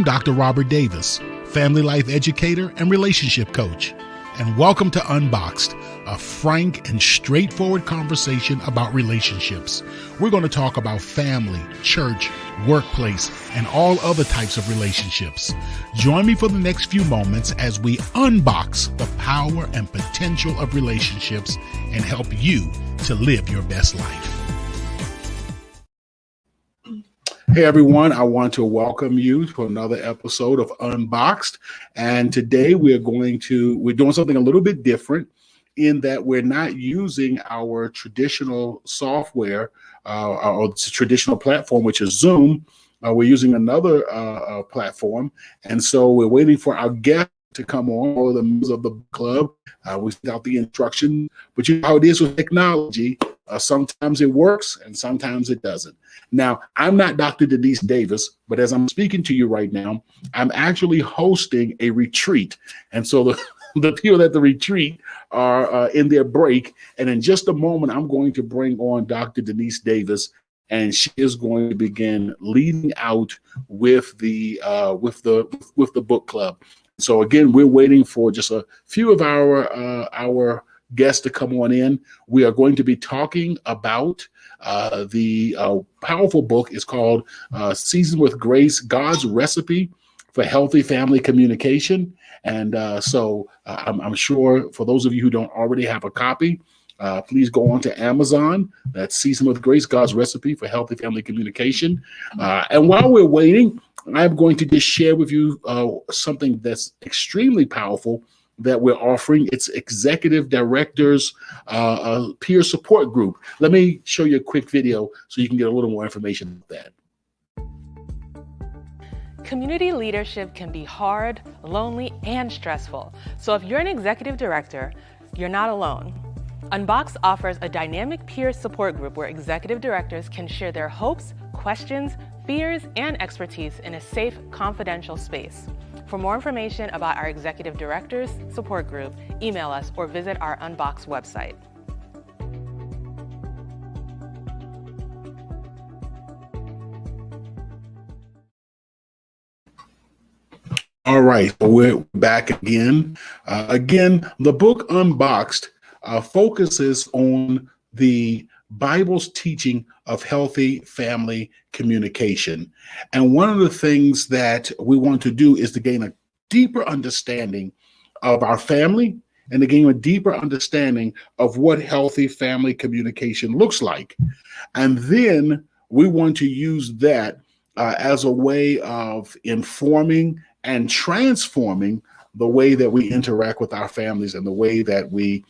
I'm Dr. Robert Davis, family life educator and relationship coach, and welcome to Unboxed, a frank and straightforward conversation about relationships. We're going to talk about family, church, workplace, and all other types of relationships. Join me for the next few moments as we unbox the power and potential of relationships and help you to live your best life. Hey everyone, I want to welcome you to another episode of Unboxed. And today we're doing something a little bit different in that we're not using our traditional software or traditional platform, which is Zoom. We're using another platform. And so we're waiting for our guest to come on, all of the members of the club. We sent out the instruction, but you know how it is with technology. Sometimes it works and sometimes it doesn't. Now, I'm not Dr. Denise Davis, but as I'm speaking to you right now, I'm actually hosting a retreat. And so the people at the retreat are in their break. And in just a moment, I'm going to bring on Dr. Denise Davis, and she is going to begin leading out with the book club. So again, we're waiting for just a few of our guests to come on in. We are going to be talking about the powerful book. It's called Seasoned with Grace, God's Recipe for Healthy Family Communication. And so I'm sure for those of you who don't already have a copy, please go on to Amazon. That's Seasoned with Grace, God's Recipe for Healthy Family Communication. And while we're waiting, I'm going to just share with you something that's extremely powerful that we're offering. It's Executive Directors Peer Support Group. Let me show you a quick video so you can get a little more information about that. Community leadership can be hard, lonely, and stressful. So if you're an executive director, you're not alone. Unboxed offers a dynamic peer support group where executive directors can share their hopes, questions, fears, and expertise in a safe, confidential space. For more information about our Executive Directors Support Group, email us or visit our Unboxed website. All right, we're back again. The book Unboxed focuses on the Bible's teaching of healthy family communication. And one of the things that we want to do is to gain a deeper understanding of our family and to gain a deeper understanding of what healthy family communication looks like. And then we want to use that as a way of informing and transforming the way that we interact with our families and the way that we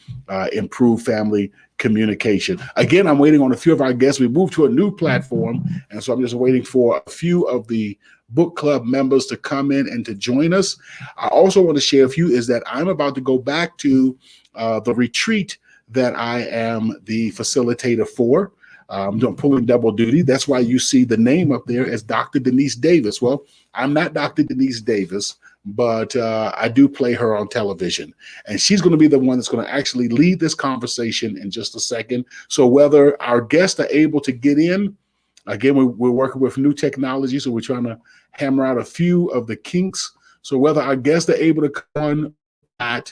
improve family communication. Again, I'm waiting on a few of our guests. We moved to a new platform, and so I'm just waiting for a few of the book club members to come in and to join us. I also want to share with you is that I'm about to go back to the retreat that I am the facilitator for. I'm pulling double duty. That's why you see the name up there as Dr. Denise Davis. Well, I'm not Dr. Denise Davis, but I do play her on television. And she's going to be the one that's going to actually lead this conversation in just a second. So whether our guests are able to get in, again, we're working with new technology, so we're trying to hammer out a few of the kinks. So whether our guests are able to come on,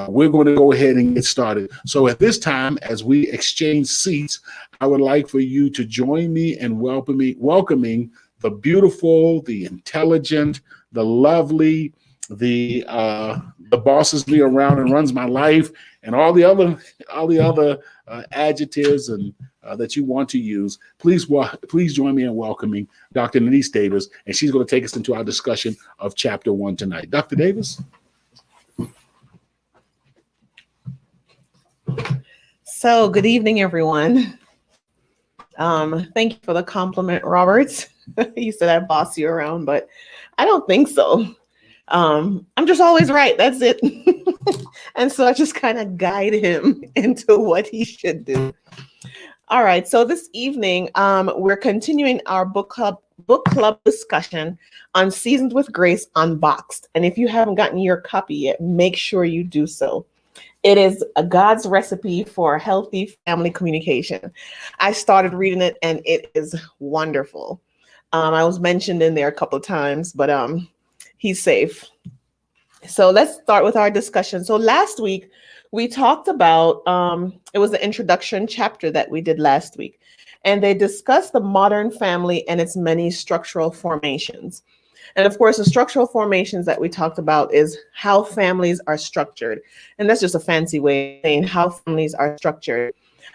we're going to go ahead and get started. So at this time, as we exchange seats, I would like for you to join me in welcoming the beautiful, the intelligent, the lovely, the bosses me around and runs my life, and all the other adjectives and that you want to use. Please join me in welcoming Dr. Denise Davis, and she's going to take us into our discussion of Chapter 1 tonight. Dr. Davis. So, good evening, everyone. Thank you for the compliment, Robert. You said I boss you around, but I don't think so. I'm just always right. That's it. And so I just kind of guide him into what he should do. All right. So this evening, we're continuing our book club discussion on Seasoned with Grace Unboxed. And if you haven't gotten your copy yet, make sure you do so. It is a God's recipe for healthy family communication. I started reading it and it is wonderful. I was mentioned in there a couple of times, but he's safe. So let's start with our discussion. So last week we talked about it was the introduction chapter that we did last week, and they discussed the modern family and its many structural formations. And of course, the structural formations that we talked about is how families are structured. And that's just a fancy way of saying how families are structured.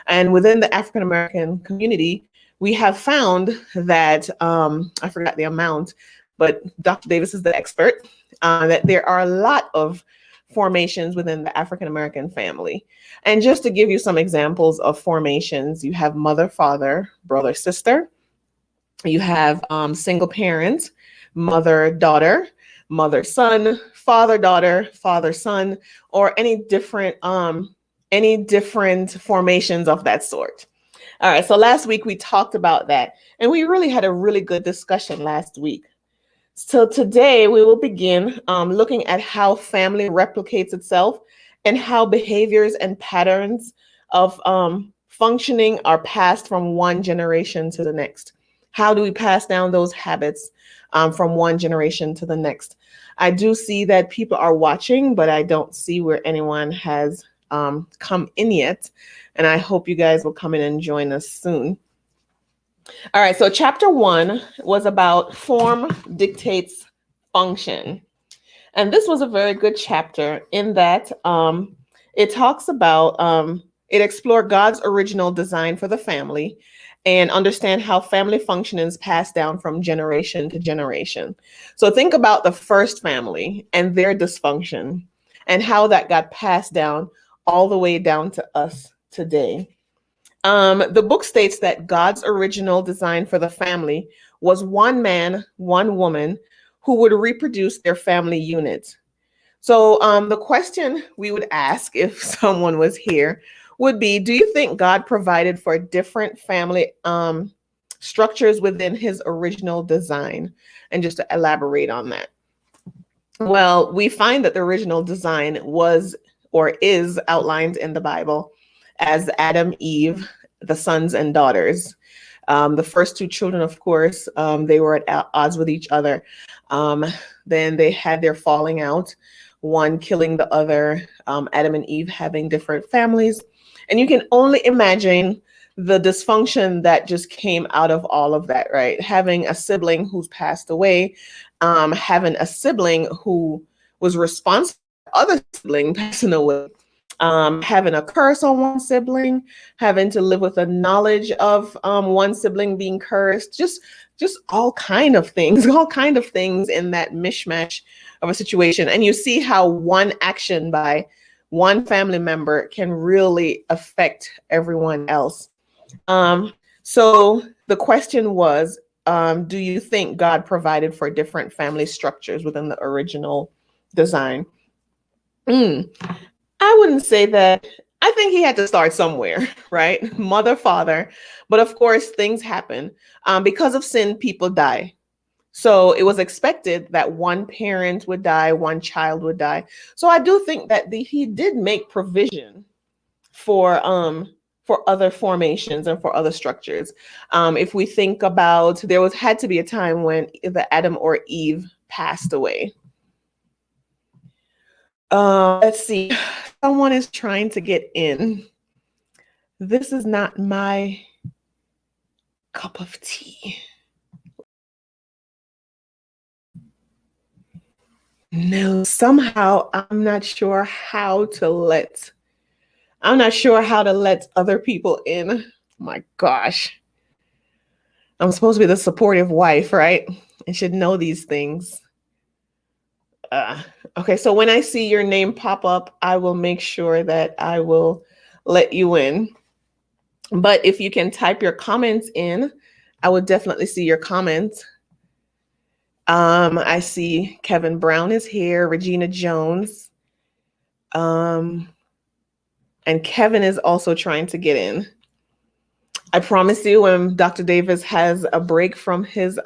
And within the African American community, we have found that, I forgot the amount, but Dr. Davis is the expert, that there are a lot of formations within the African American family. And just to give you some examples of formations, you have mother, father, brother, sister. You have single parents, mother, daughter, mother, son, father, daughter, father, son, or any different formations of that sort. All right, so last week we talked about that, and we really had a really good discussion last week. So today we will begin looking at how family replicates itself and how behaviors and patterns of functioning are passed from one generation to the next. How do we pass down those habits from one generation to the next? I do see that people are watching, but I don't see where anyone has come in yet. And I hope you guys will come in and join us soon. All right, so chapter 1 was about form dictates function. And this was a very good chapter in that it talks about, it explored God's original design for the family and understand how family functioning is passed down from generation to generation. So think about the first family and their dysfunction and how that got passed down all the way down to us today. The book states that God's original design for the family was one man, one woman who would reproduce their family unit. So the question we would ask if someone was here would be, do you think God provided for different family structures within his original design? And just to elaborate on that. Well, we find that the original design was or is outlined in the Bible as Adam, Eve, the sons and daughters. The first two children, of course, they were at odds with each other. Then they had their falling out, one killing the other, Adam and Eve having different families. And you can only imagine the dysfunction that just came out of all of that, right? Having a sibling who's passed away, having a sibling who was responsible for other sibling passing away, having a curse on one sibling, having to live with the knowledge of one sibling being cursed, just all kind of things in that mishmash of a situation. And you see how one action by one family member can really affect everyone else. So the question was, do you think God provided for different family structures within the original design? I wouldn't say that. I think he had to start somewhere, right? Mother, father. But of course, things happen. Because of sin, people die. So it was expected that one parent would die, one child would die. So I do think that he did make provision for other formations and for other structures. If we think about, had to be a time when either Adam or Eve passed away. Let's see. Someone is trying to get in. This is not my cup of tea. No, somehow I'm not sure how to let other people in. My gosh. I'm supposed to be the supportive wife, right? I should know these things. Okay, so when I see your name pop up, I will make sure that I will let you in. But if you can type your comments in, I would definitely see your comments. I see Kevin Brown is here, Regina Jones. And Kevin is also trying to get in. I promise you, when Dr. Davis has a break from his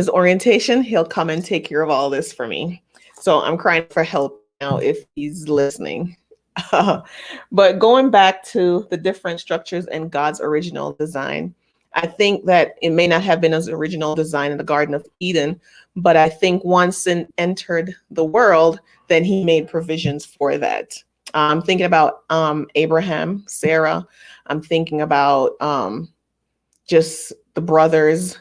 orientation, he'll come and take care of all this for me. So I'm crying for help now if he's listening. But going back to the different structures in God's original design, I think that it may not have been his original design in the Garden of Eden, but I think once sin entered the world, then he made provisions for that. I'm thinking about Abraham, Sarah. I'm thinking about just the brothers,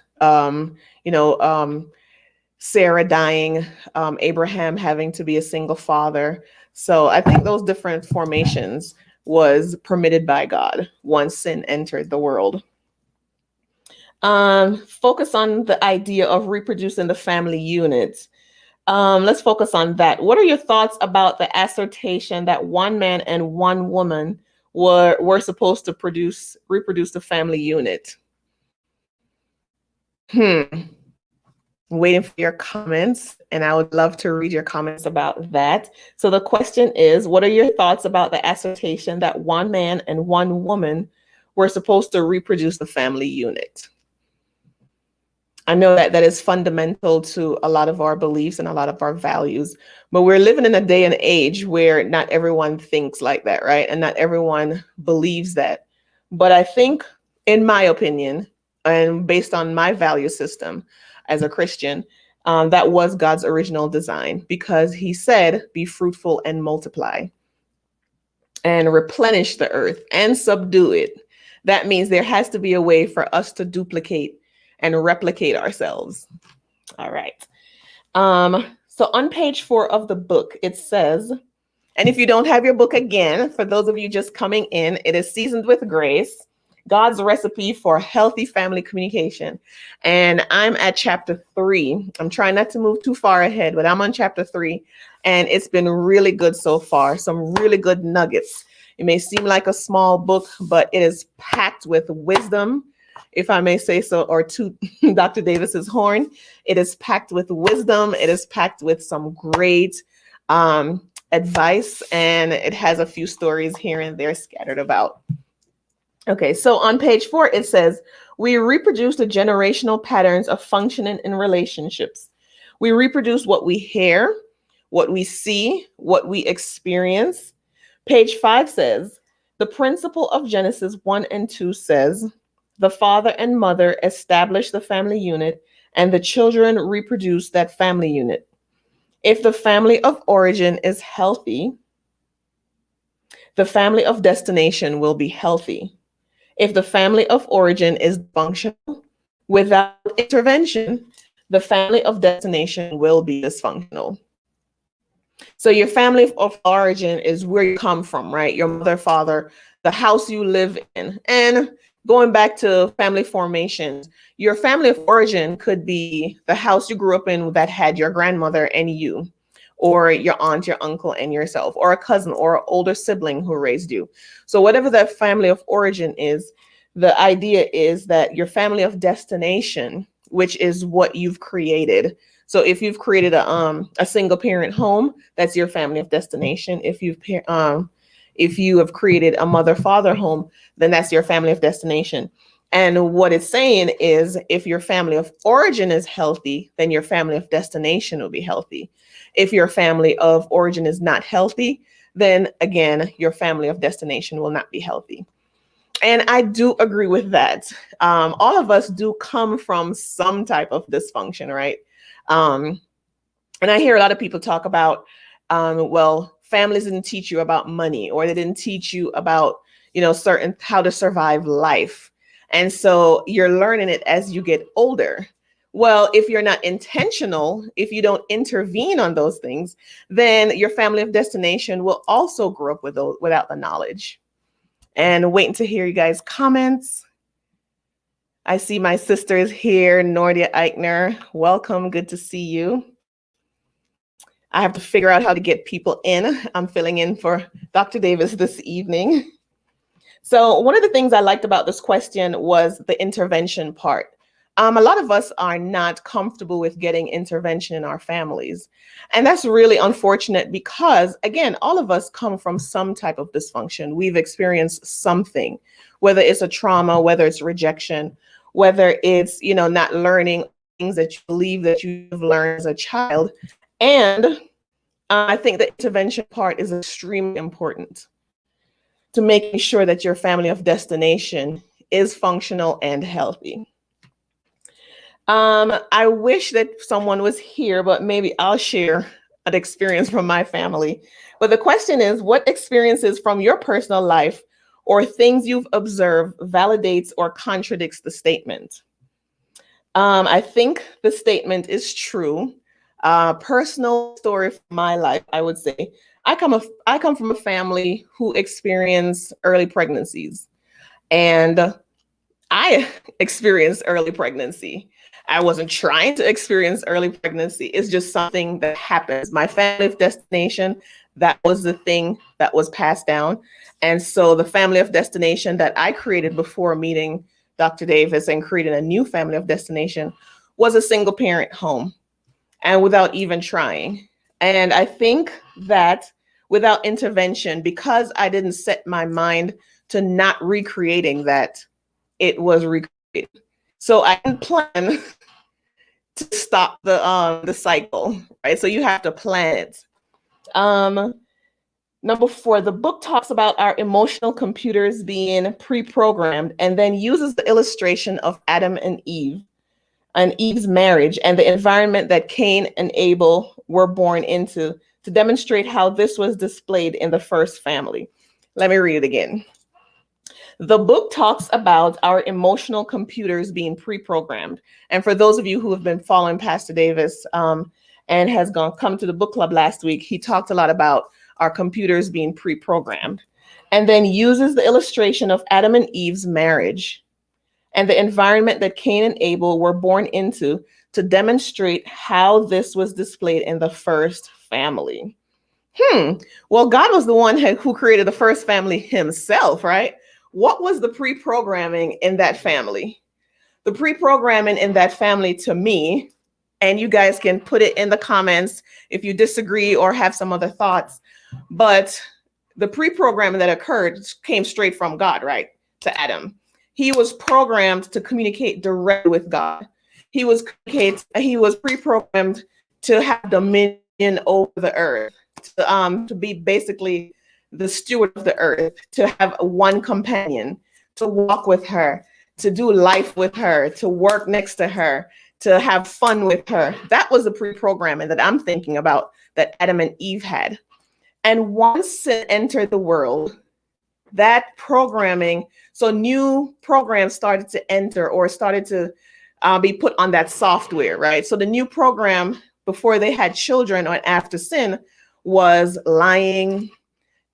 Sarah dying, Abraham having to be a single father. So I think those different formations was permitted by God once sin entered the world. Focus on the idea of reproducing the family unit. Let's focus on that. What are your thoughts about the assertion that one man and one woman were supposed to reproduce the family unit? Waiting for your comments, and I would love to read your comments about that. So the question is, what are your thoughts about the assertion that one man and one woman were supposed to reproduce the family unit? I know that that is fundamental to a lot of our beliefs and a lot of our values, but we're living in a day and age where not everyone thinks like that, right? And not everyone believes that. But I think, in my opinion, and based on my value system as a Christian, that was God's original design, because he said, be fruitful and multiply and replenish the earth and subdue it. That means there has to be a way for us to duplicate and replicate ourselves. All right. So on page 4 of the book, it says, and if you don't have your book, again, for those of you just coming in, it is Seasoned with Grace, God's Recipe for Healthy Family Communication. And I'm at chapter 3. I'm trying not to move too far ahead, but I'm on chapter 3, and it's been really good so far. Some really good nuggets. It may seem like a small book, but it is packed with wisdom, if I may say so, or to Dr. Davis's horn. It is packed with wisdom. It is packed with some great advice, and it has a few stories here and there scattered about. Okay, so on page 4, it says, we reproduce the generational patterns of functioning in relationships. We reproduce what we hear, what we see, what we experience. Page 5 says, the principle of Genesis 1 and 2 says, the father and mother establish the family unit, and the children reproduce that family unit. If the family of origin is healthy, the family of destination will be healthy. If the family of origin is functional, without intervention, the family of destination will be dysfunctional. So your family of origin is where you come from, right? Your mother, father, the house you live in. And going back to family formations, your family of origin could be the house you grew up in that had your grandmother and you, or your aunt, your uncle, and yourself, or a cousin or an older sibling who raised you. So whatever that family of origin is, the idea is that your family of destination, which is what you've created. So if you've created a single parent home, that's your family of destination. If you have created a mother-father home, then that's your family of destination. And what it's saying is, if your family of origin is healthy, then your family of destination will be healthy. If your family of origin is not healthy, then again, your family of destination will not be healthy. And I do agree with that. All of us do come from some type of dysfunction, right? And I hear a lot of people talk about, well, families didn't teach you about money, or they didn't teach you about, certain how to survive life. And so you're learning it as you get older. Well, if you're not intentional, if you don't intervene on those things, then your family of destination will also grow up without the knowledge. And waiting to hear you guys' comments. I see my sisters here, Nordia Eichner. Welcome, good to see you. I have to figure out how to get people in. I'm filling in for Dr. Davis this evening. So one of the things I liked about this question was the intervention part. A lot of us are not comfortable with getting intervention in our families. And that's really unfortunate because, again, all of us come from some type of dysfunction. We've experienced something, whether it's a trauma, whether it's rejection, whether it's, not learning things that you believe that you've learned as a child. And I think the intervention part is extremely important to making sure that your family of destination is functional and healthy. I wish that someone was here, but maybe I'll share an experience from my family. But the question is, what experiences from your personal life or things you've observed validates or contradicts the statement? I think the statement is true. Personal story from my life, I would say. I come from a family who experienced early pregnancies, and I experienced early pregnancy. I wasn't trying to experience early pregnancy. It's just something that happens. My family of destination, that was the thing that was passed down. And so the family of destination that I created before meeting Dr. Davis and creating a new family of destination was a single parent home, and without even trying. And I think that without intervention, because I didn't set my mind to not recreating that, it was recreated. So I didn't plan to stop the cycle, right? So you have to plan it. Number 4, the book talks about our emotional computers being pre-programmed and then uses the illustration of Adam and Eve's marriage and the environment that Cain and Abel were born into to demonstrate how this was displayed in the first family. Let me read it again. The book talks about our emotional computers being pre-programmed. And for those of you who have been following Pastor Davis and has come to the book club last week, he talked a lot about our computers being pre-programmed, and then uses the illustration of Adam and Eve's marriage and the environment that Cain and Abel were born into to demonstrate how this was displayed in the first family. Well, God was the one who created the first family himself, right? What was the pre-programming in that family? The pre-programming in that family, to me, and you guys can put it in the comments if you disagree or have some other thoughts, but the pre-programming that occurred came straight from God, right? To Adam. He was programmed to communicate directly with God. He was pre-programmed to have dominion over the earth, to be basically the steward of the earth, to have one companion, to walk with her, to do life with her, to work next to her, to have fun with her. That was the pre-programming that I'm thinking about that Adam and Eve had. And once sin entered the world, that programming, so new programs started to enter or started to be put on that software, right? So the new program before they had children or after sin was lying,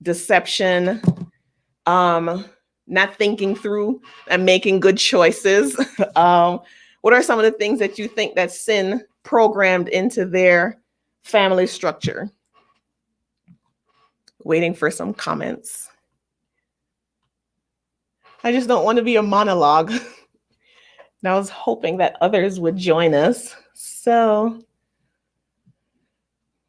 deception, not thinking through and making good choices. What are some of the things that you think that sin programmed into their family structure? Waiting for some comments. I just don't want to be a monologue. And I was hoping that others would join us. So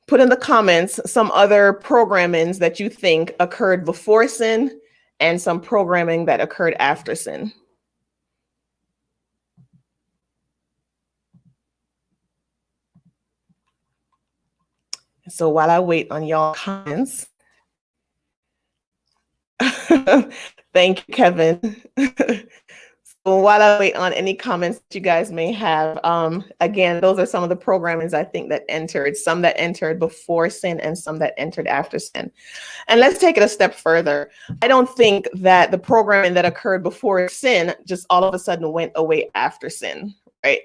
put in the comments some other programmings that you think occurred before sin and some programming that occurred after sin. So while I wait on y'all comments, thank you, Kevin. So while I wait on any comments that you guys may have, again, those are some of the programmings I think that entered, some that entered before sin and some that entered after sin. And let's take it a step further. I don't think that the programming that occurred before sin just all of a sudden went away after sin, right?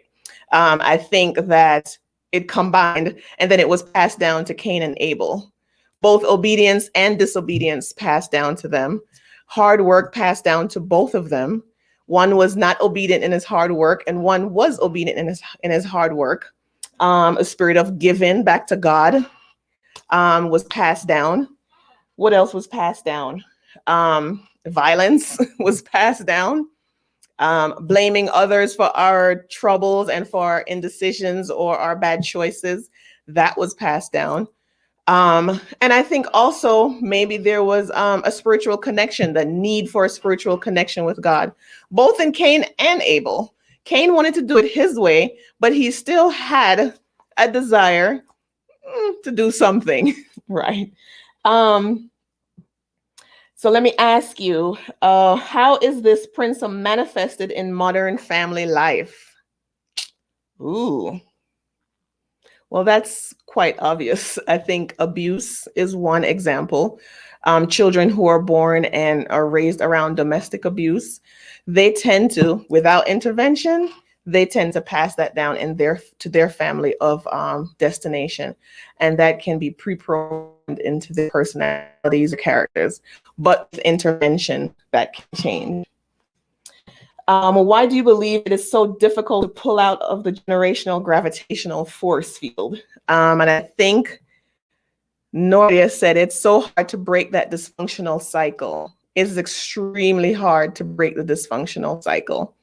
I think that it combined and then it was passed down to Cain and Abel. Both obedience and disobedience passed down to them. Hard work passed down to both of them. One was not obedient in his hard work, and one was obedient in his hard work. A spirit of giving back to God was passed down. What else was passed down? Violence was passed down. Blaming others for our troubles and for our indecisions or our bad choices, that was passed down. And I think also maybe there was a spiritual connection, the need for a spiritual connection with God, both in Cain and Abel. Cain wanted to do it his way, but he still had a desire to do something, right? So So let me ask you, how is this principle manifested in modern family life? Ooh, well, that's quite obvious. I think abuse is one example. Children who are born and are raised around domestic abuse, they tend to, without intervention, they tend to pass that down in their family of destination, and that can be pre-programmed into their personalities or characters. But with intervention, that can change. Why do you believe it is so difficult to pull out of the generational gravitational force field? And I think Noria said it's so hard to break that dysfunctional cycle. It's extremely hard to break the dysfunctional cycle.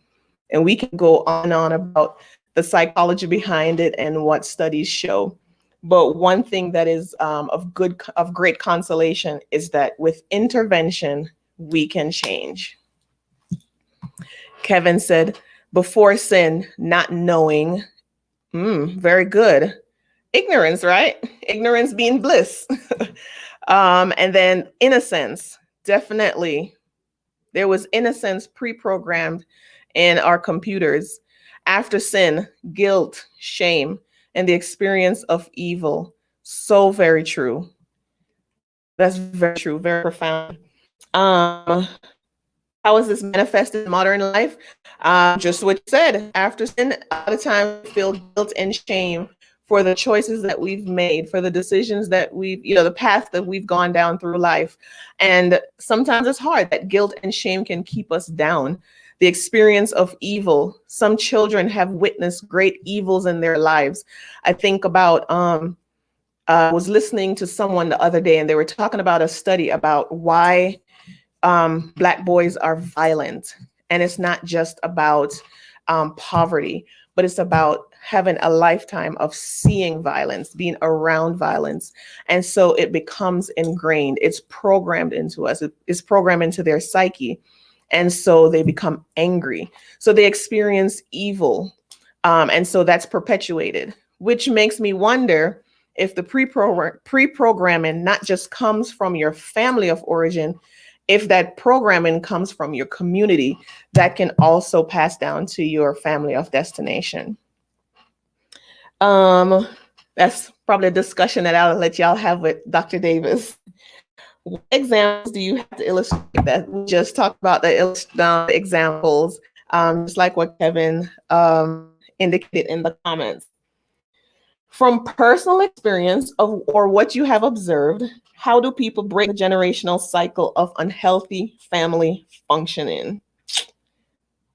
And we can go on and on about the psychology behind it and what studies show. But one thing that is of great consolation is that with intervention, we can change. Kevin said, before sin, not knowing. Very good. Ignorance, right? Ignorance being bliss. And then innocence, definitely. There was innocence pre-programmed in our computers. After sin, guilt, shame, and the experience of evil. So very true. That's very true, very profound. How is this manifested in modern life? Just what you said. After sin, a lot of times we feel guilt and shame for the choices that we've made, for the decisions that the path that we've gone down through life. And sometimes it's hard. That guilt and shame can keep us down. The experience of evil. Some children have witnessed great evils in their lives. I think about, I was listening to someone the other day, and they were talking about a study about why Black boys are violent. And it's not just about poverty, but it's about having a lifetime of seeing violence, being around violence. And so it becomes ingrained. It's programmed into us. It's programmed into their psyche. And so they become angry. So they experience evil. And so that's perpetuated, which makes me wonder if the pre-programming not just comes from your family of origin, if that programming comes from your community, that can also pass down to your family of destination. That's probably a discussion that I'll let y'all have with Dr. Davis. What examples do you have to illustrate that? We just talked about the examples, just like what Kevin indicated in the comments. From personal experience or what you have observed, how do people break the generational cycle of unhealthy family functioning?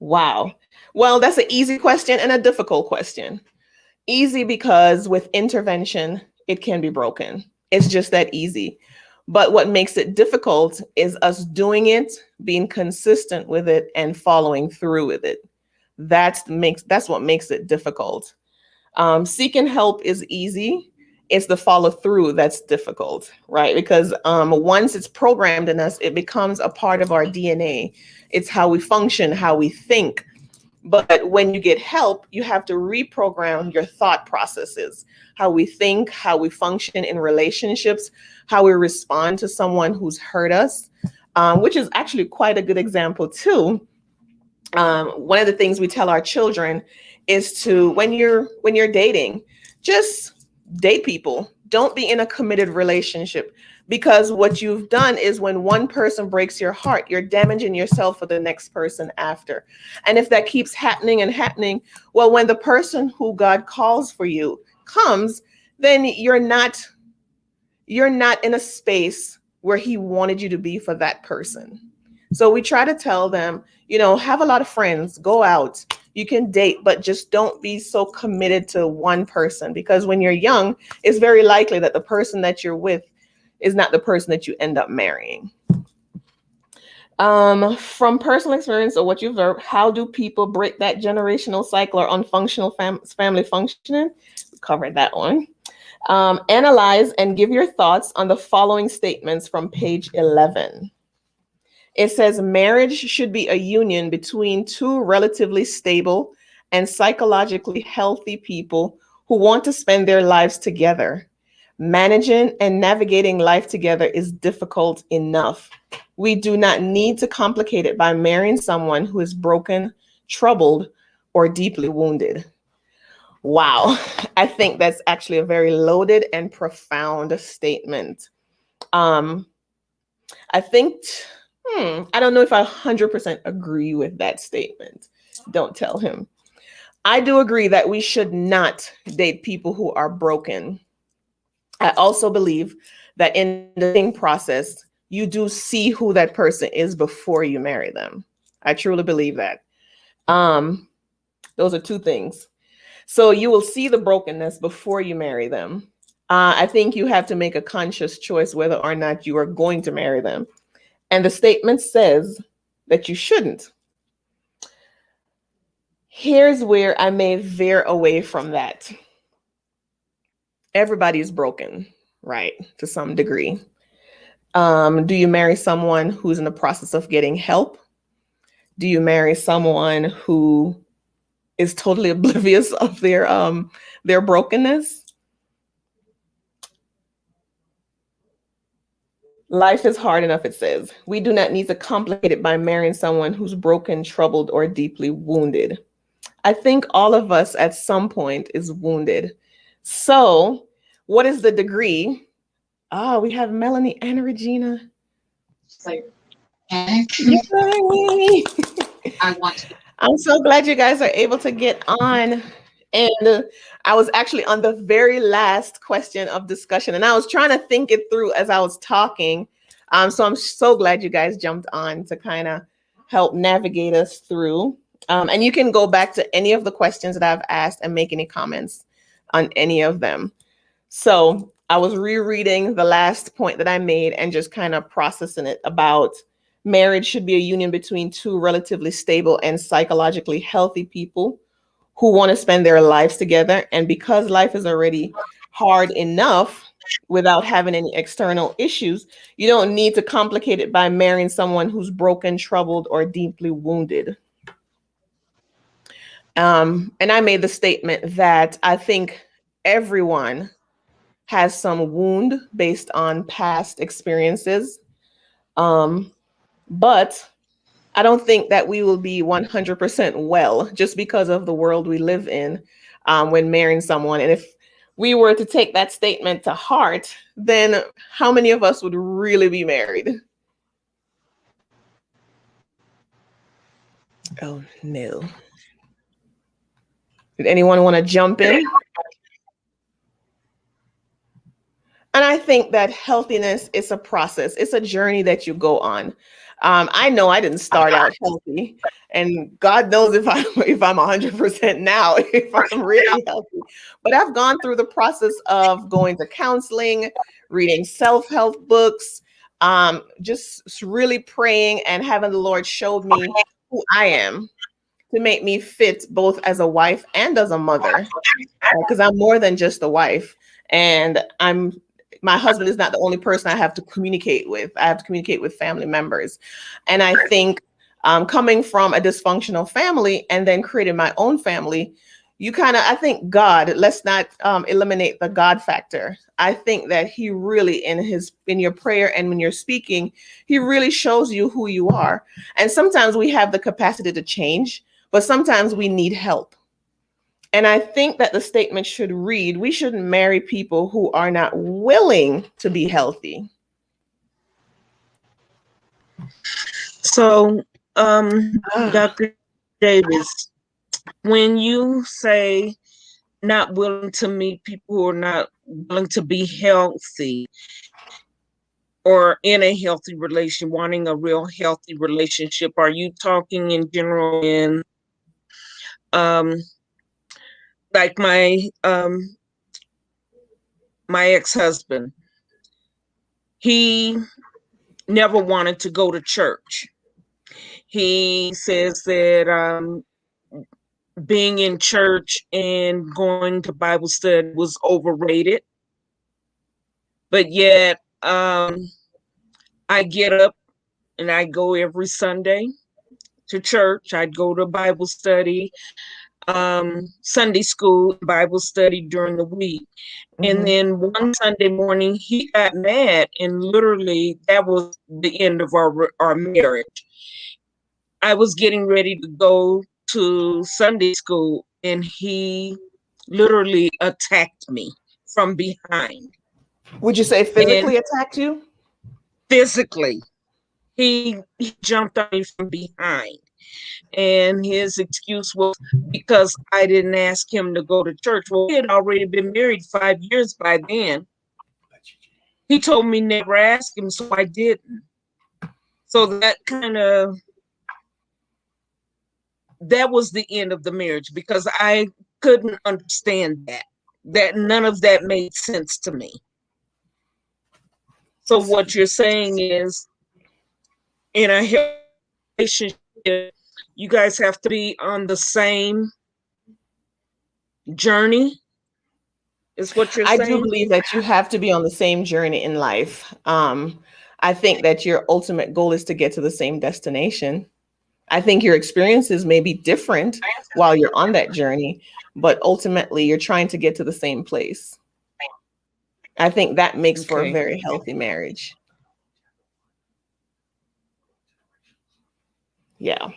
Wow. Well, that's an easy question and a difficult question. Easy because with intervention, it can be broken. It's just that easy. But what makes it difficult is us doing it, being consistent with it, and following through with it. That's what makes it difficult. Seeking help is easy. It's the follow through that's difficult, right? Because once it's programmed in us, it becomes a part of our DNA. It's how we function, how we think. But when you get help, you have to reprogram your thought processes, how we think, how we function in relationships, how we respond to someone who's hurt us, which is actually quite a good example too. One of the things we tell our children is to, when you're dating, just date people. Don't be in a committed relationship, because what you've done is when one person breaks your heart, you're damaging yourself for the next person after. And if that keeps happening and happening, well, when the person who God calls for you comes, then you're not in a space where he wanted you to be for that person. So we try to tell them, have a lot of friends, go out, you can date, but just don't be so committed to one person, because when you're young, it's very likely that the person that you're with is not the person that you end up marrying. From personal experience or what you've observed, how do people break that generational cycle or unfunctional family functioning? We covered that one. Analyze and give your thoughts on the following statements from page 11. It says marriage should be a union between two relatively stable and psychologically healthy people who want to spend their lives together. Managing and navigating life together is difficult enough. We do not need to complicate it by marrying someone who is broken, troubled, or deeply wounded. Wow, I think that's actually a very loaded and profound statement. I think, I don't know if I 100% agree with that statement. Don't tell him. I do agree that we should not date people who are broken. I also believe that in the dating process, you do see who that person is before you marry them. I truly believe that. Those are two things. So you will see the brokenness before you marry them. I think you have to make a conscious choice whether or not you are going to marry them. And the statement says that you shouldn't. Here's where I may veer away from that. Everybody is broken, right? To some degree. Do you marry someone who's in the process of getting help? Do you marry someone who is totally oblivious of their brokenness? Life is hard enough, it says. We do not need to complicate it by marrying someone who's broken, troubled, or deeply wounded. I think all of us at some point is wounded. So what is the degree? We have Melanie and Regina. So, Yay! I'm so glad you guys are able to get on. And I was actually on the very last question of discussion, and I was trying to think it through as I was talking. So I'm so glad you guys jumped on to kind of help navigate us through. And you can go back to any of the questions that I've asked and make any comments on any of them. So I was rereading the last point that I made and just kind of processing it about marriage should be a union between two relatively stable and psychologically healthy people who want to spend their lives together. And because life is already hard enough without having any external issues, you don't need to complicate it by marrying someone who's broken, troubled, or deeply wounded. And I made the statement that I think everyone has some wound based on past experiences. But I don't think that we will be 100% well just because of the world we live in when marrying someone. And if we were to take that statement to heart, then how many of us would really be married? Oh, no. Did anyone want to jump in? And I think that healthiness is a process. It's a journey that you go on. I know I didn't start out healthy, and God knows if I'm 100% now, if I'm really healthy. But I've gone through the process of going to counseling, reading self-help books, just really praying and having the Lord show me who I am to make me fit both as a wife and as a mother, because I'm more than just a wife, and my husband is not the only person I have to communicate with. I have to communicate with family members. And I think coming from a dysfunctional family and then creating my own family, I think God, let's not eliminate the God factor. I think that he really, in your prayer and when you're speaking, he really shows you who you are. And sometimes we have the capacity to change, but sometimes we need help. And I think that the statement should read, we shouldn't marry people who are not willing to be healthy. So, Dr. Davis, when you say not willing to meet people who are not willing to be healthy or in a healthy relation, wanting a real healthy relationship, are you talking in general in like my ex-husband, he never wanted to go to church. He says that being in church and going to Bible study was overrated. But yet I get up and I go every Sunday to church. I'd go to Bible study. Sunday school, Bible study during the week. Mhm. And then one Sunday morning, he got mad, and literally that was the end of our marriage. I was getting ready to go to Sunday school, and he literally attacked me from behind. Would you say And physically attacked you? physically, he jumped on me from behind. And his excuse was because I didn't ask him to go to church. Well, we had already been married 5 years by then. He told me never ask him, so I didn't. So that was the end of the marriage, because I couldn't understand that none of that made sense to me. So what you're saying is, in a relationship, you guys have to be on the same journey, is what you're I saying? do believe that you have to be on the same journey in life. I think that your ultimate goal is to get to the same destination. I think your experiences may be different while you're on that journey, but ultimately you're trying to get to the same place. I think that makes for a Okay. very healthy marriage. Yeah.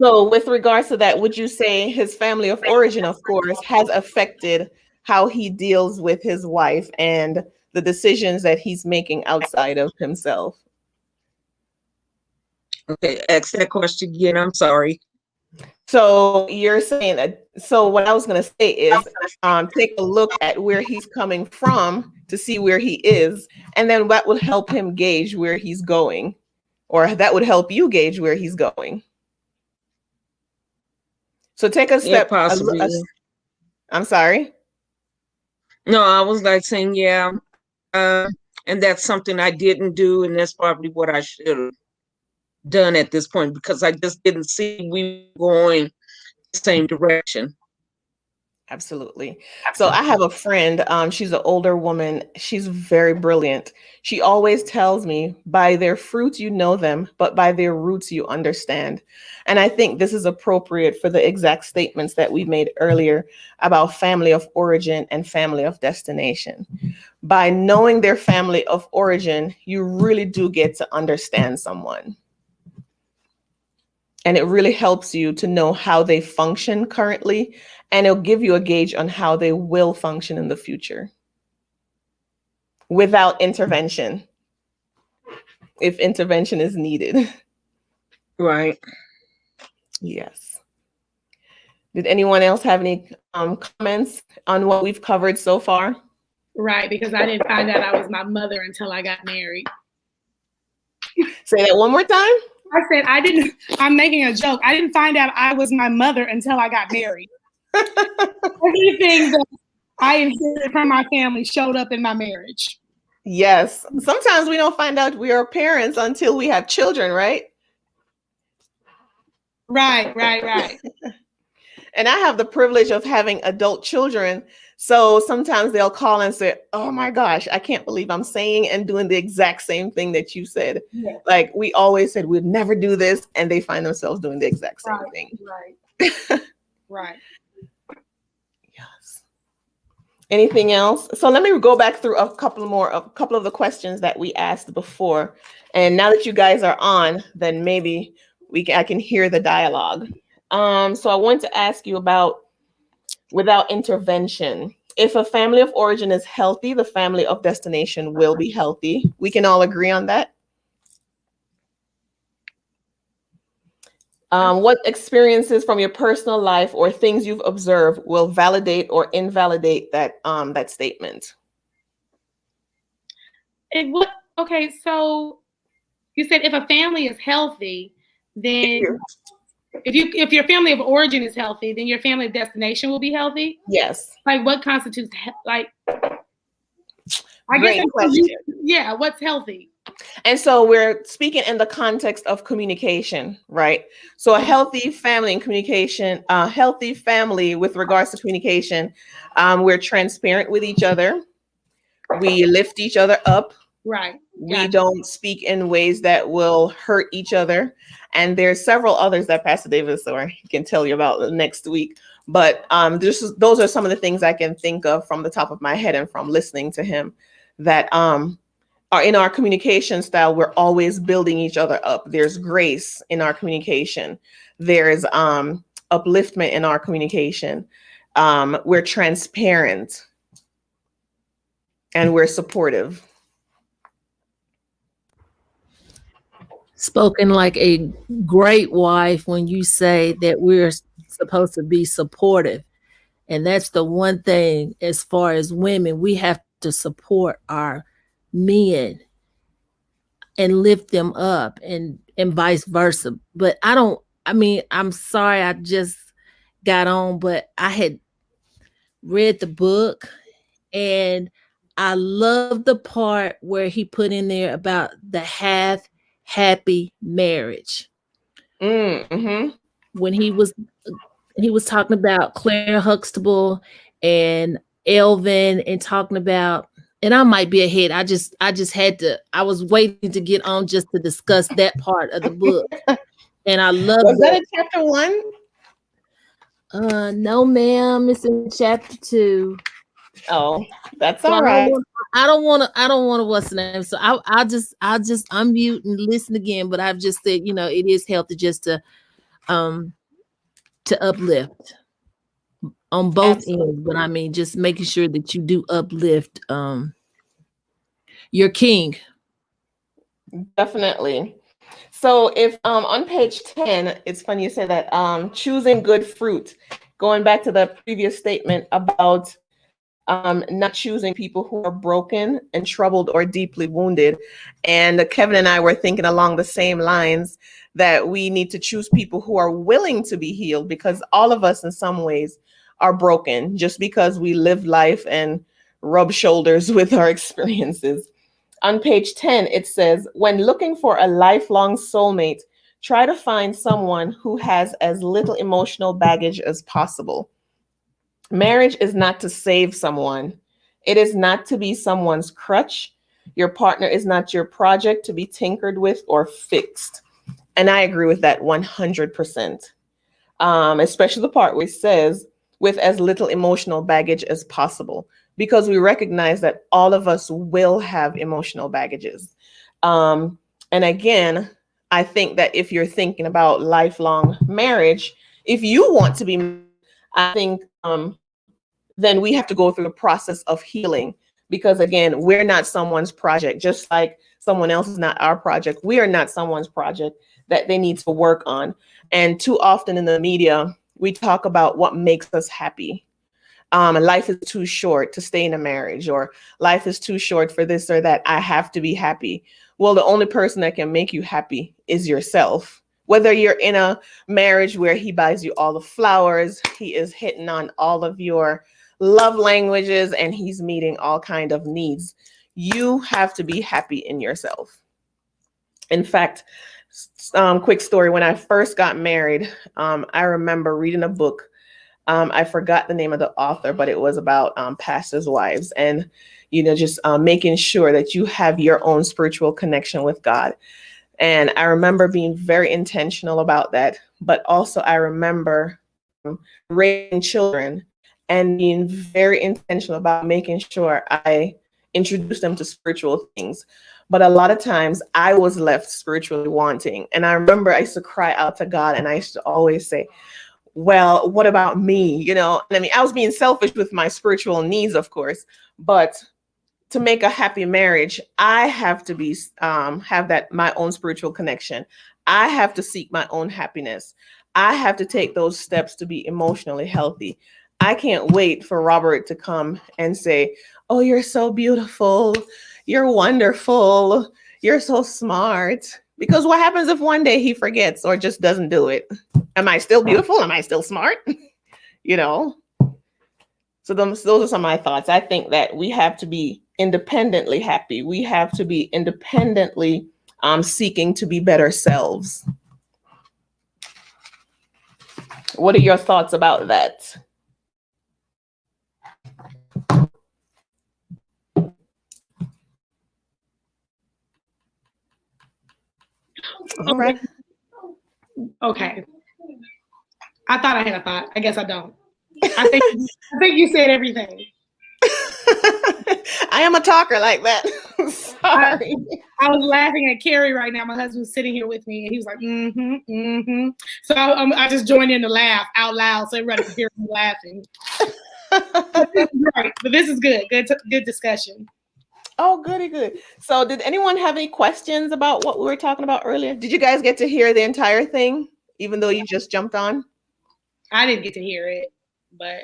So with regards to that, would you say his family of origin, of course, has affected how he deals with his wife and the decisions that he's making outside of himself? Okay, ask that question again. I'm sorry. So you're saying that, so what I was going to say is take a look at where he's coming from to see where he is, and then that would help him gauge where he's going, or that would help you gauge where he's going. So take a Yeah, step. possibly. I'm sorry. No, I was like saying, yeah. And that's something I didn't do, and that's probably what I should have done at this point, because I just didn't see we were going the same direction. Absolutely. So I have a friend, she's an older woman. She's very brilliant. She always tells me, by their fruits you know them, but by their roots you understand. And I think this is appropriate for the exact statements that we made earlier about family of origin and family of destination. By knowing their family of origin, you really do get to understand someone. And it really helps you to know how they function currently, and it'll give you a gauge on how they will function in the future without intervention, if intervention is needed. Right. Yes. Did anyone else have any comments on what we've covered so far? Right, because I didn't find out I was my mother until I got married. Say that one more time. I said I'm making a joke. I didn't find out I was my mother until I got married. Everything that I inherited from my family showed up in my marriage. Yes. Sometimes we don't find out we are parents until we have children, right? Right. And I have the privilege of having adult children. So sometimes they'll call and say, oh my gosh, I can't believe I'm saying and doing the exact same thing that you said. Yeah. Like we always said, we'd never do this. And they find themselves doing the exact same thing. Right. Yes. Anything else? So let me go back through a couple of the questions that we asked before. And now that you guys are on, then maybe I can hear the dialogue. So I want to ask you about without intervention. If a family of origin is healthy, the family of destination will be healthy. We can all agree on that. What experiences from your personal life or things you've observed will validate or invalidate that statement? Okay, so you said if a family is healthy, then if your family of origin is healthy, then your family of destination will be healthy? Yes. Like what constitutes like Great question. Yeah, what's healthy? And so we're speaking in the context of communication, right? So a healthy family and communication, a healthy family with regards to communication, we're transparent with each other. We lift each other up. Right. We Gotcha. don't speak in ways that will hurt each other. And there's several others that Pastor Davis or can tell you about next week. But those are some of the things I can think of from the top of my head and from listening to him that are in our communication style. We're always building each other up. There's grace in our communication. There's upliftment in our communication. We're transparent and we're supportive. Spoken like a great wife when you say that we're supposed to be supportive. And that's the one thing as far as women, we have to support our men and lift them up and vice versa. But I'm sorry I just got on, but I had read the book and I love the part where he put in there about the happy marriage. Mm-hmm. When he was talking about Claire Huxtable and Elvin and talking about, and I might be ahead. I just had to, I was waiting to get on just to discuss that part of the book. And I love Was that in chapter 1? No, ma'am, it's in chapter 2. Oh, that's So all right. I don't want to what's the name. So I'll just unmute and listen again. But I've just said, it is healthy just to uplift on both ends. But I mean, just making sure that you do uplift your king. Definitely. So if on page 10, it's funny you say that, choosing good fruit, going back to the previous statement about not choosing people who are broken and troubled or deeply wounded. And Kevin and I were thinking along the same lines that we need to choose people who are willing to be healed, because all of us in some ways are broken just because we live life and rub shoulders with our experiences. On page 10, it says, when looking for a lifelong soulmate, try to find someone who has as little emotional baggage as possible. Marriage is not to save someone. It is not to be someone's crutch. Your partner is not your project to be tinkered with or fixed. And I agree with that 100%. Especially the part where it says, with as little emotional baggage as possible, because we recognize that all of us will have emotional baggages. And again, I think that if you're thinking about lifelong marriage, if you want to be, I think then we have to go through the process of healing, because again, we're not someone's project, just like someone else is not our project. We are not someone's project that they need to work on. And too often in the media, we talk about what makes us happy. Life is too short to stay in a marriage, or life is too short for this or that. I have to be happy. Well, the only person that can make you happy is yourself. Whether you're in a marriage where he buys you all the flowers, he is hitting on all of your love languages, and he's meeting all kind of needs, you have to be happy in yourself. In fact, quick story, when I first got married, I remember reading a book. I forgot the name of the author, but it was about pastors' wives, and just making sure that you have your own spiritual connection with God. And I remember being very intentional about that. But also I remember raising children and being very intentional about making sure I introduce them to spiritual things. But a lot of times I was left spiritually wanting. And I remember I used to cry out to God, and I used to always say, well, what about me? I mean, I was being selfish with my spiritual needs, of course, but to make a happy marriage, I have to be have that my own spiritual connection. I have to seek my own happiness. I have to take those steps to be emotionally healthy. I can't wait for Robert to come and say, oh, you're so beautiful. You're wonderful. You're so smart. Because what happens if one day he forgets or just doesn't do it? Am I still beautiful? Am I still smart? So those are some of my thoughts. I think that we have to be independently happy. We have to be independently seeking to be better selves. What are your thoughts about that? Brad? Okay. I thought I had a thought. I guess I don't. I think you said everything. I am a talker like that. Sorry. I was laughing at Carrie right now. My husband's sitting here with me, and he was like, "Mm-hmm, mm-hmm." So I just joined in to laugh out loud, so everybody could hear me laughing. Right, but this is good. Good discussion. Oh, goody good. So did anyone have any questions about what we were talking about earlier? Did you guys get to hear the entire thing, even though you just jumped on? I didn't get to hear it, but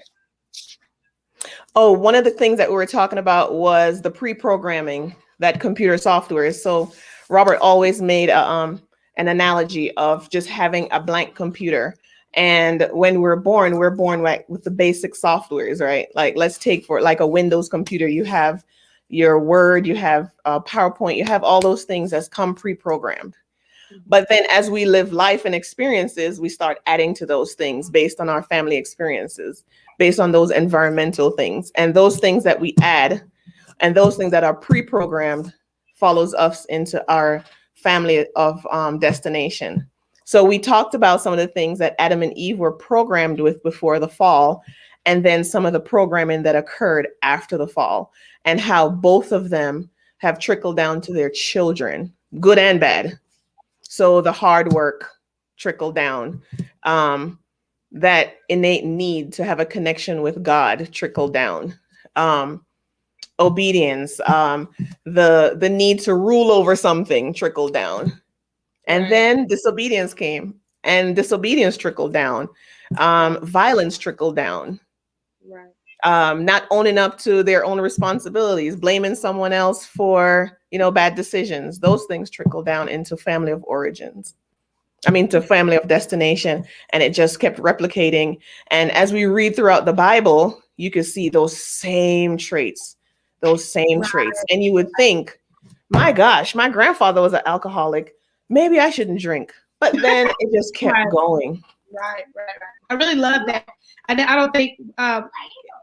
Oh, one of the things that we were talking about was the pre-programming that computer software is. So Robert always made an analogy of just having a blank computer. And when we're born like with the basic softwares, right? Like let's take for like a Windows computer, you have your Word, you have PowerPoint, you have all those things that's come pre-programmed. But then as we live life and experiences, we start adding to those things based on our family experiences, based on those environmental things. And those things that we add and those things that are pre-programmed follows us into our family of destination. So we talked about some of the things that Adam and Eve were programmed with before the fall, and then some of the programming that occurred after the fall, and how both of them have trickled down to their children, good and bad. So the hard work trickled down, that innate need to have a connection with God trickled down, obedience, the need to rule over something trickled down. And Right. then disobedience came, and disobedience trickled down. Violence trickled down. right. Not owning up to their own responsibilities, blaming someone else for, bad decisions. Those things trickle down into family of origins. To family of destination. And it just kept replicating. And as we read throughout the Bible, you could see those same traits. And you would think, my gosh, my grandfather was an alcoholic. Maybe I shouldn't drink. But then it just kept Right. going. Right. I really love that. I don't think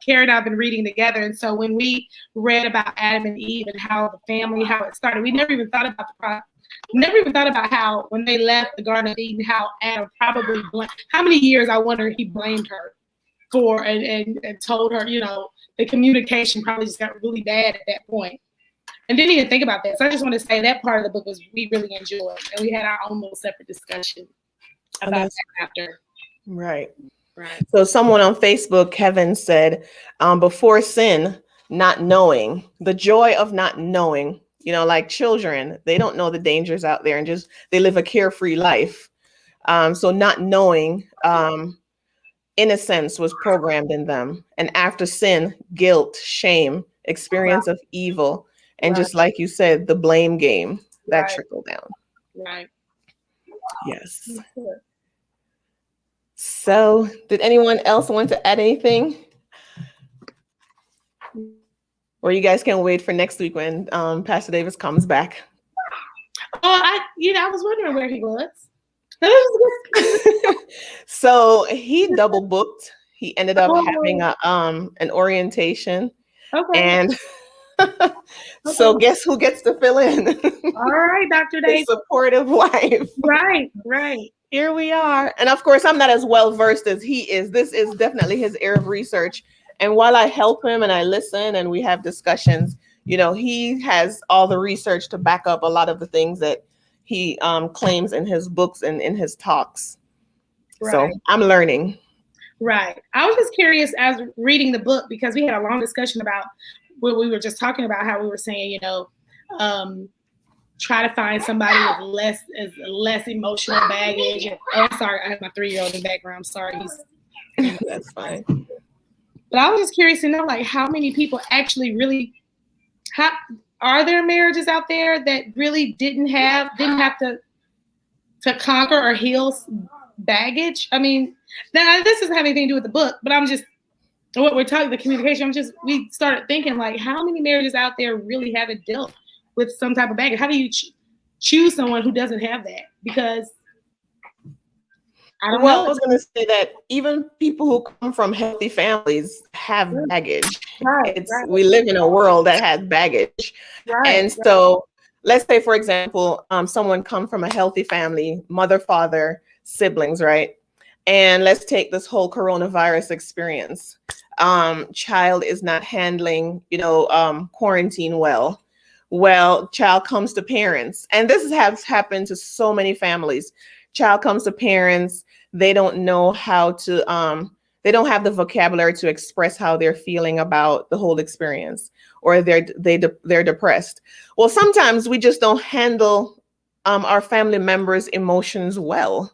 Carrie and I have been reading together, and so when we read about Adam and Eve and how the family, how it started, we never even thought about how when they left the Garden of Eden, how Adam probably how many years I wonder he blamed her for, and told her, the communication probably just got really bad at that point. And didn't even think about that. So I just want to say that part of the book we really enjoyed, and we had our own little separate discussion about that after. Right. Right. So someone on Facebook, Kevin, said, before sin, not knowing, the joy of not knowing, like children, they don't know the dangers out there and just, they live a carefree life. So not knowing, innocence was programmed in them. And after sin, guilt, shame, experience of evil, and just like you said, the blame game that trickled down. Right. Yes. So did anyone else want to add anything? Or you guys can wait for next week when Pastor Davis comes back. Oh, I was wondering where he was. So he double booked. He ended up having an orientation. Okay. And so guess who gets to fill in? All right, Dr. His Davis. supportive wife. Right. Here we are. And of course, I'm not as well versed as he is. This is definitely his area of research. And while I help him and I listen and we have discussions, he has all the research to back up a lot of the things that he claims in his books and in his talks. Right. So I'm learning. Right. I was just curious as reading the book, because we had a long discussion about what we were just talking about, how we were saying, try to find somebody with less emotional baggage. Oh, sorry, I have my 3-year-old in the background. I'm sorry. That's fine. But I was just curious to know, like, how many people actually really are there marriages out there that really didn't have to conquer or heal baggage? Now this doesn't have anything to do with the book, but I'm just what we're talking, the communication. We started thinking, like, how many marriages out there really haven't dealt with some type of baggage? How do you choose someone who doesn't have that? Because I don't know. I was going to say that even people who come from healthy families have baggage. Right. We live in a world that has baggage. Right. And so let's say, for example, someone come from a healthy family, mother, father, siblings, right? And let's take this whole coronavirus experience. Child is not handling, quarantine well. Well, child comes to parents, and this has happened to so many families. Child comes to parents, they don't know how to, they don't have the vocabulary to express how they're feeling about the whole experience, or they're depressed. Well, sometimes we just don't handle our family members' emotions well.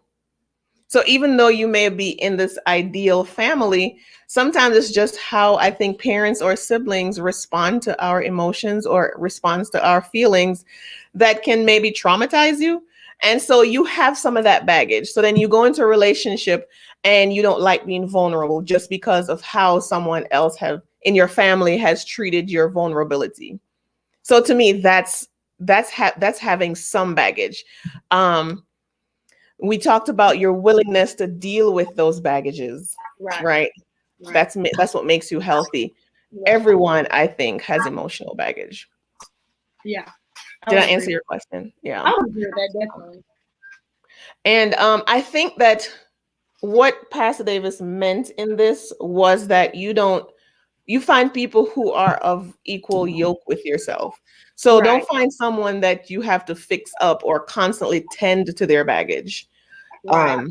So even though you may be in this ideal family, sometimes it's just how I think parents or siblings respond to our emotions or responds to our feelings that can maybe traumatize you. And so you have some of that baggage. So then you go into a relationship and you don't like being vulnerable just because of how someone else in your family has treated your vulnerability. So to me, that's having some baggage. We talked about your willingness to deal with those baggages, right? That's what makes you healthy. Right. Everyone, I think, has emotional baggage. Yeah. Did I answer your question? Yeah. I would agree with that, definitely. And I think that what Pastor Davis meant in this was that you find people who are of equal yoke with yourself. So don't find someone that you have to fix up or constantly tend to their baggage. Right.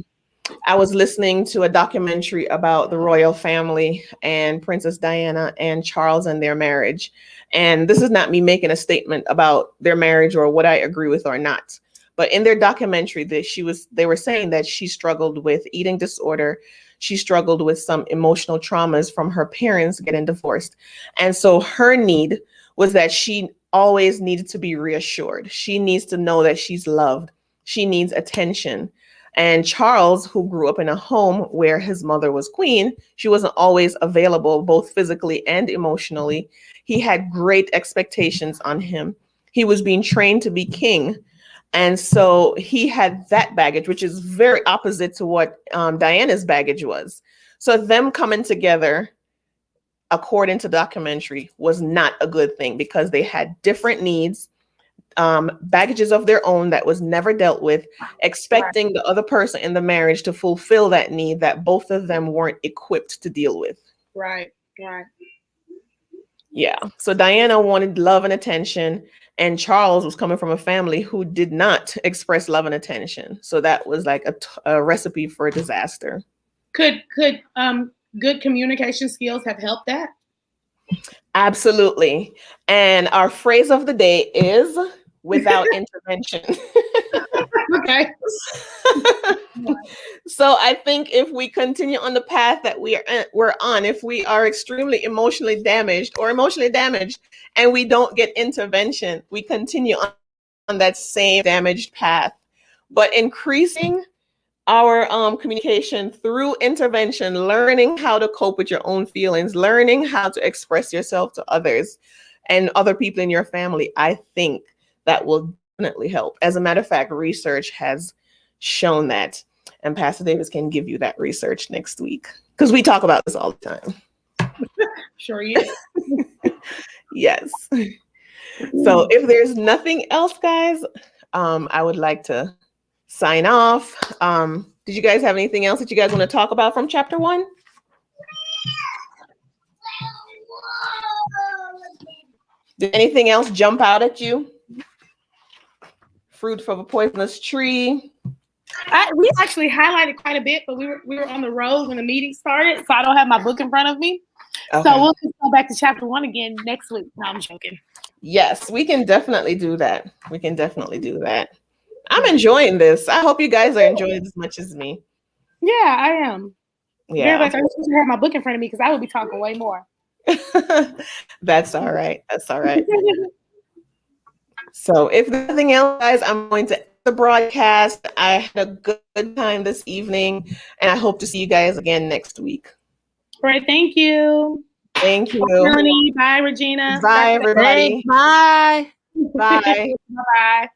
I was listening to a documentary about the royal family and Princess Diana and Charles and their marriage. And this is not me making a statement about their marriage or what I agree with or not. But in their documentary, they were saying that she struggled with eating disorder. She struggled with some emotional traumas from her parents getting divorced. And so her need was that she always needed to be reassured. She needs to know that she's loved. She needs attention. And Charles, who grew up in a home where his mother was queen, she wasn't always available, both physically and emotionally. He had great expectations on him. He was being trained to be king. And so he had that baggage, which is very opposite to what Diana's baggage was. So them coming together, according to the documentary, was not a good thing because they had different needs, baggages of their own that was never dealt with, expecting the other person in the marriage to fulfill that need that both of them weren't equipped to deal with. Right. Yeah. So Diana wanted love and attention, and Charles was coming from a family who did not express love and attention. So that was like a recipe for a disaster. Could good communication skills have helped that? Absolutely. And our phrase of the day is without intervention. Okay. So I think if we continue on the path that we're on, if we are extremely emotionally damaged and we don't get intervention, we continue on that same damaged path. But increasing our communication through intervention, learning how to cope with your own feelings, learning how to express yourself to others and other people in your family, I think that will definitely help. As a matter of fact, research has shown that. And Pastor Davis can give you that research next week because we talk about this all the time. Sure, yeah. Yes. So if there's nothing else, guys, I would like to sign off. Did you guys have anything else that you guys want to talk about from chapter 1? Did anything else jump out at you? Fruit from a poisonous tree. We actually highlighted quite a bit, but we were on the road when the meeting started, so I don't have my book in front of me. Okay. So we'll just go back to chapter 1 again next week. No, I'm joking. Yes, we can definitely do that. I'm enjoying this. I hope you guys are enjoying it as much as me. Yeah, I am. Yeah. Like I should have my book in front of me because I would be talking way more. That's all right. So if nothing else, guys, I'm going to end the broadcast. I had a good time this evening, and I hope to see you guys again next week. All right, thank you. Thank you. Melanie, bye, Regina. Bye, everybody. Bye. Bye. Bye.